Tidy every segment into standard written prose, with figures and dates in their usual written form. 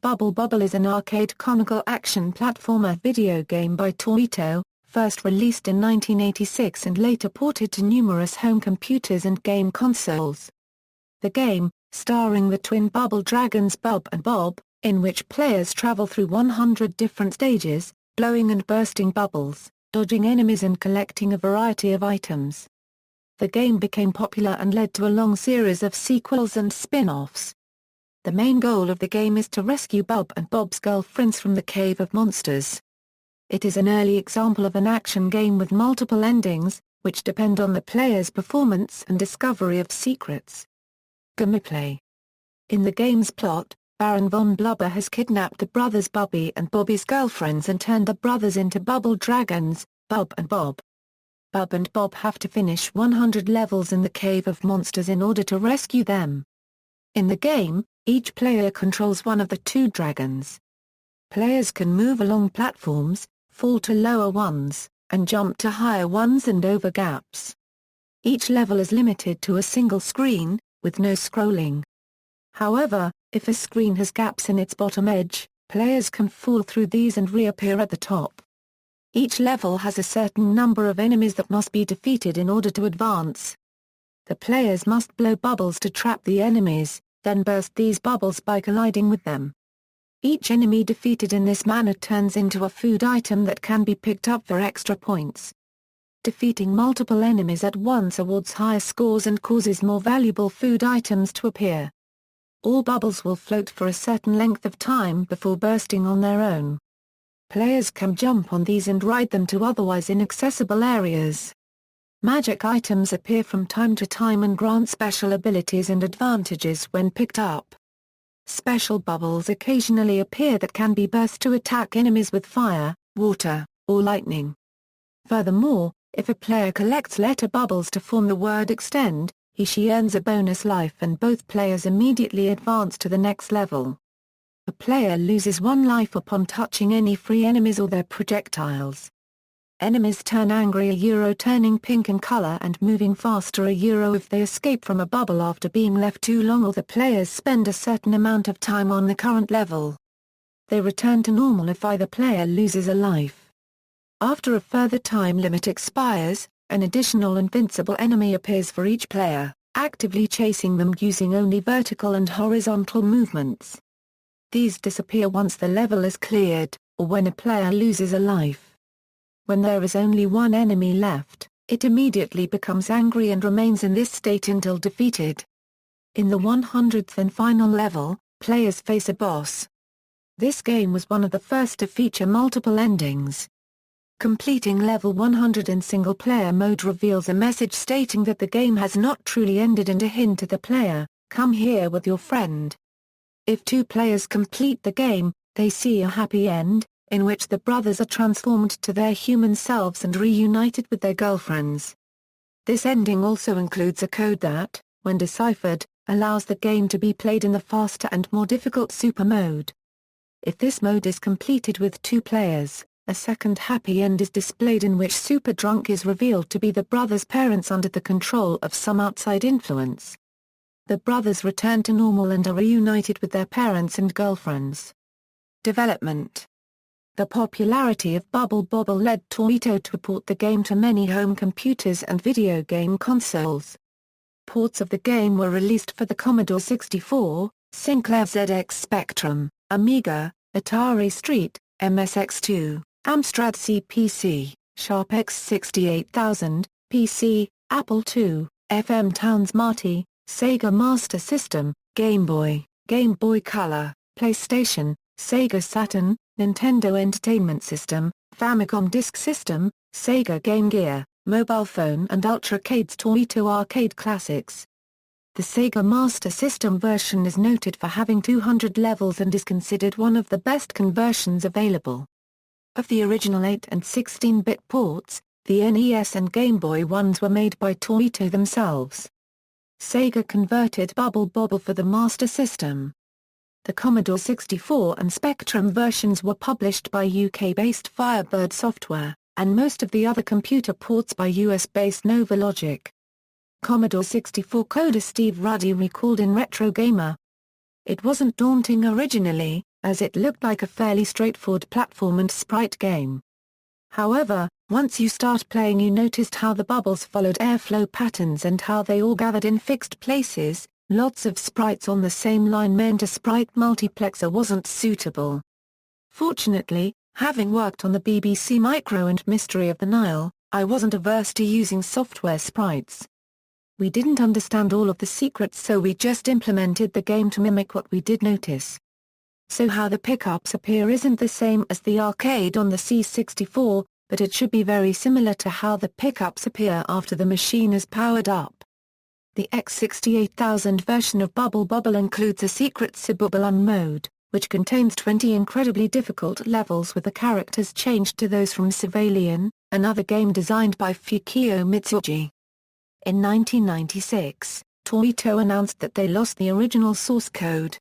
Bubble is an arcade comical action platformer video game by Taito, first released in 1986 and later ported to numerous home computers and game consoles. The game, starring the twin bubble dragons Bub and Bob, in which players travel through 100 different stages, blowing and bursting bubbles, dodging enemies and collecting a variety of items. The game became popular and led to a long series of sequels and spin-offs. The main goal of the game is to rescue Bub and Bob's girlfriends from the Cave of Monsters. It is an early example of an action game with multiple endings, which depend on the player's performance and discovery of secrets. Gameplay. In the game's plot, Baron von Blubber has kidnapped the brothers Bubby and Bobby's girlfriends and turned the brothers into bubble dragons, Bub and Bob. Bub and Bob have to finish 100 levels in the Cave of Monsters in order to rescue them. In the game, each player controls one of the two dragons. Players can move along platforms, fall to lower ones, and jump to higher ones and over gaps. Each level is limited to a single screen, with no scrolling. However, if a screen has gaps in its bottom edge, players can fall through these and reappear at the top. Each level has a certain number of enemies that must be defeated in order to advance. The players must blow bubbles to trap the enemies, then burst these bubbles by colliding with them. Each enemy defeated in this manner turns into a food item that can be picked up for extra points. Defeating multiple enemies at once awards higher scores and causes more valuable food items to appear. All bubbles will float for a certain length of time before bursting on their own. Players can jump on these and ride them to otherwise inaccessible areas. Magic items appear from time to time and grant special abilities and advantages when picked up. Special bubbles occasionally appear that can be burst to attack enemies with fire, water, or lightning. Furthermore, if a player collects letter bubbles to form the word extend, he/she earns a bonus life and both players immediately advance to the next level. A player loses one life upon touching any free enemies or their projectiles. Enemies turn angry turning pink in color and moving faster if they escape from a bubble after being left too long or the players spend a certain amount of time on the current level. They return to normal if either player loses a life. After a further time limit expires, an additional invincible enemy appears for each player, actively chasing them using only vertical and horizontal movements. These disappear once the level is cleared, or when a player loses a life. When there is only one enemy left, it immediately becomes angry and remains in this state until defeated. In the 100th and final level, players face a boss. This game was one of the first to feature multiple endings. Completing level 100 in single-player mode reveals a message stating that the game has not truly ended and a hint to the player, "Come here with your friend." If two players complete the game, they see a happy end, in which the brothers are transformed to their human selves and reunited with their girlfriends. This ending also includes a code that, when deciphered, allows the game to be played in the faster and more difficult Super mode. If this mode is completed with two players, a second happy end is displayed in which Super Drunk is revealed to be the brothers' parents under the control of some outside influence. The brothers return to normal and are reunited with their parents and girlfriends. Development. The popularity of Bobble led Taito to port the game to many home computers and video game consoles. Ports of the game were released for the Commodore 64, Sinclair ZX Spectrum, Amiga, Atari ST, MSX2, Amstrad CPC, Sharp X68000, PC, Apple II, FM Towns Marty, Sega Master System, Game Boy Color, PlayStation, Sega Saturn, Nintendo Entertainment System, Famicom Disk System, Sega Game Gear, Mobile Phone and Ultracades Taito Arcade Classics. The Sega Master System version is noted for having 200 levels and is considered one of the best conversions available. Of the original 8 and 16-bit ports, the NES and Game Boy ones were made by Taito themselves. Sega converted Bobble for the Master System. The Commodore 64 and Spectrum versions were published by UK-based Firebird Software, and most of the other computer ports by US-based Nova Logic. Commodore 64 coder Steve Ruddy recalled in Retro Gamer, "It wasn't daunting originally, as it looked like a fairly straightforward platform and sprite game. However, once you start playing you noticed how the bubbles followed airflow patterns and how they all gathered in fixed places. Lots of sprites on the same line meant a sprite multiplexer wasn't suitable. Fortunately, having worked on the BBC Micro and Mystery of the Nile, I wasn't averse to using software sprites. We didn't understand all of the secrets, so we just implemented the game to mimic what we did notice. So how the pickups appear isn't the same as the arcade on the C64, but it should be very similar to how the pickups appear after the machine is powered up. The X68000 version of Bubble includes a secret Subbubble mode, which contains 20 incredibly difficult levels with the characters changed to those from Civilian, another game designed by Fukio Mitsuji. In 1996, Taito announced that they lost the original source code.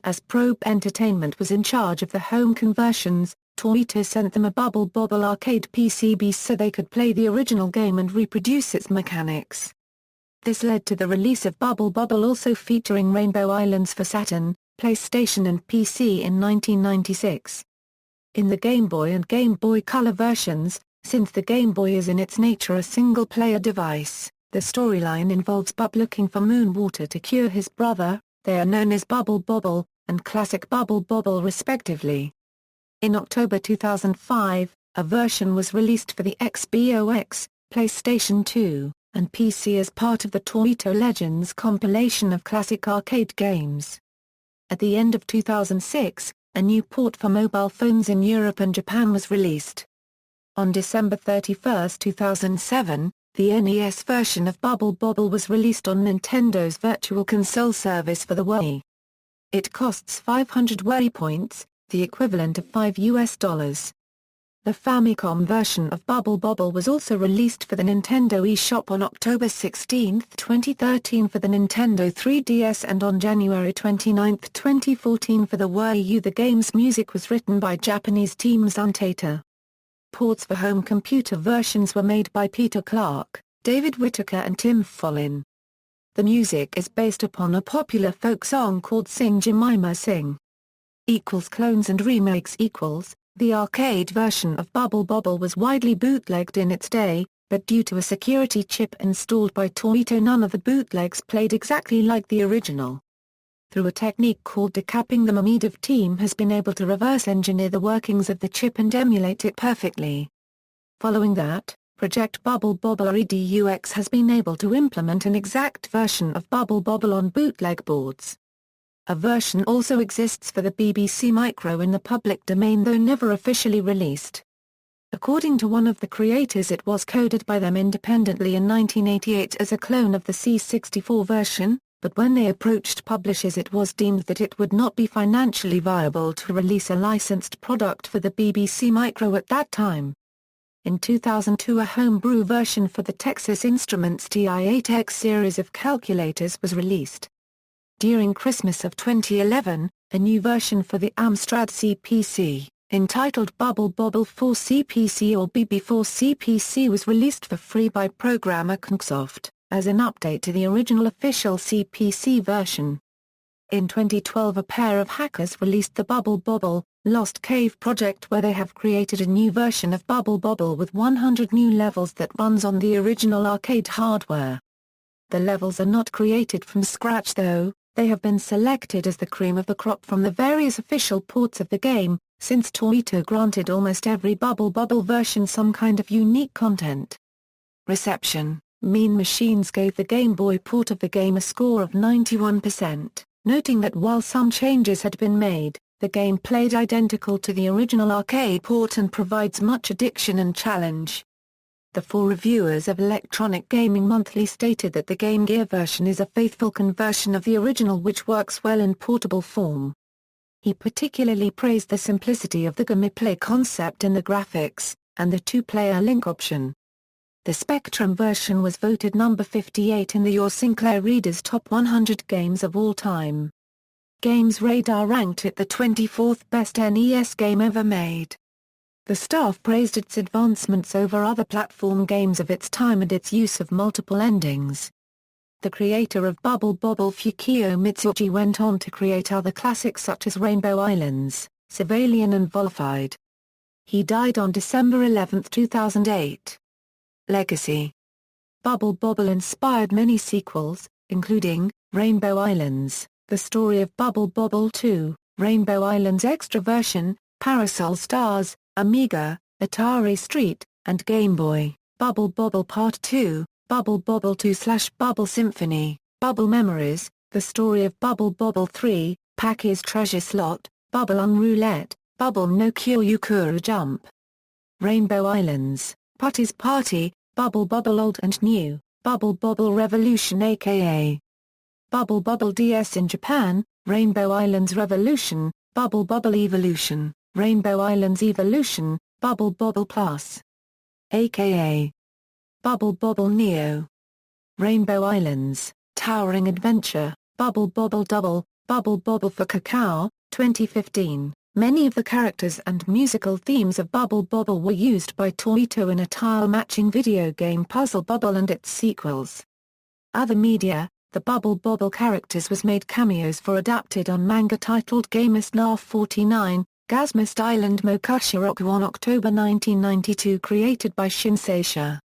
As Probe Entertainment was in charge of the home conversions, Taito sent them a Bubble arcade PCB so they could play the original game and reproduce its mechanics. This led to the release of Bubble also featuring Rainbow Islands for Saturn, PlayStation and PC in 1996. In the Game Boy and Game Boy Color versions, since the Game Boy is in its nature a single-player device, the storyline involves Bub looking for moon water to cure his brother. They are known as Bubble and Classic Bubble respectively. In October 2005, a version was released for the Xbox, PlayStation 2, and PC as part of the Taito Legends compilation of classic arcade games. At the end of 2006, a new port for mobile phones in Europe and Japan was released. On December 31, 2007, the NES version of Bubble was released on Nintendo's Virtual Console service for the Wii. It costs 500 Wii points, the equivalent of $5. The Famicom version of Bubble was also released for the Nintendo eShop on October 16, 2013 for the Nintendo 3DS and on January 29, 2014 for the Wii U. The game's music was written by Japanese team Taito. Ports for home computer versions were made by Peter Clark, David Whittaker and Tim Follin. The music is based upon a popular folk song called Sing Jemima Sing. Clones and remakes. The arcade version of Bubble was widely bootlegged in its day, but due to a security chip installed by Taito none of the bootlegs played exactly like the original. Through a technique called decapping, the Mamedov team has been able to reverse engineer the workings of the chip and emulate it perfectly. Following that, Project Bubble Redux has been able to implement an exact version of Bubble on bootleg boards. A version also exists for the BBC Micro in the public domain, though never officially released. According to one of the creators, it was coded by them independently in 1988 as a clone of the C64 version, but when they approached publishers it was deemed that it would not be financially viable to release a licensed product for the BBC Micro at that time. In 2002 a homebrew version for the Texas Instruments TI-8X series of calculators was released. During Christmas of 2011, a new version for the Amstrad CPC, entitled Bubble 4 CPC or BB4 CPC, was released for free by programmer Knksoft, as an update to the original official CPC version. In 2012 a pair of hackers released the Bubble Lost Cave project, where they have created a new version of Bubble with 100 new levels that runs on the original arcade hardware. The levels are not created from scratch though, they have been selected as the cream of the crop from the various official ports of the game, since Taito granted almost every Bubble version some kind of unique content. Reception. Mean Machines gave the Game Boy port of the game a score of 91%, noting that while some changes had been made, the game played identical to the original arcade port and provides much addiction and challenge. The 4 reviewers of Electronic Gaming Monthly stated that the Game Gear version is a faithful conversion of the original which works well in portable form. He particularly praised the simplicity of the gameplay concept in the graphics, and the 2-player link option. The Spectrum version was voted number 58 in the Your Sinclair Reader's Top 100 Games of All Time. Games Radar ranked it the 24th best NES game ever made. The staff praised its advancements over other platform games of its time and its use of multiple endings. The creator of Bubble Bobble Fukio Mitsuji went on to create other classics such as Rainbow Islands, Civilian and Volified. He died on December 11, 2008. Legacy. Bubble Bobble inspired many sequels, including Rainbow Islands, The Story of Bubble Bobble 2, Rainbow Islands Extra Version, Parasol Stars, Amiga, Atari ST, and Game Boy, Bubble Bobble Part 2, Bubble Bobble 2/Bubble Symphony, Bubble Memories, The Story of Bubble Bobble 3, Packy's Treasure Slot, Bubble On Roulette, Bubble no Kyoukuru Jump. Rainbow Islands, Putty's Party, Bubble Bobble Old and New, Bubble Bobble Revolution aka Bubble Bobble DS in Japan, Rainbow Islands Revolution, Bubble Bobble Evolution, Rainbow Islands Evolution, Bubble Bobble Plus, aka Bubble Bobble Neo. Rainbow Islands, Towering Adventure, Bubble Bobble Double, Bubble Bobble for Cacao, 2015. Many of the characters and musical themes of Bubble Bobble were used by Taito in a tile-matching video game Puzzle Bubble and its sequels. Other media, the Bubble Bobble characters was made cameos for adapted on manga titled Gamest Laugh 49, Gazmist Island Mokushiroku on October 1992 created by Shinseisha.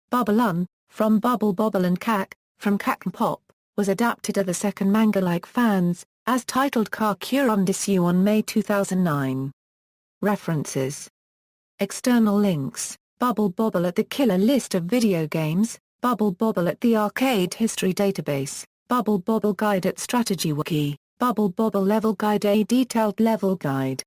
Bubble Un, from Bubble Bobble and Cack, from Cack and Pop, was adapted to the second manga like fans, as titled Kakuron Desu on May 2009. References. External links, Bubble Bobble at the Killer List of Video Games, Bubble Bobble at the Arcade History Database, Bubble Bobble Guide at Strategy Wiki, Bubble Bobble Level Guide, a detailed level guide.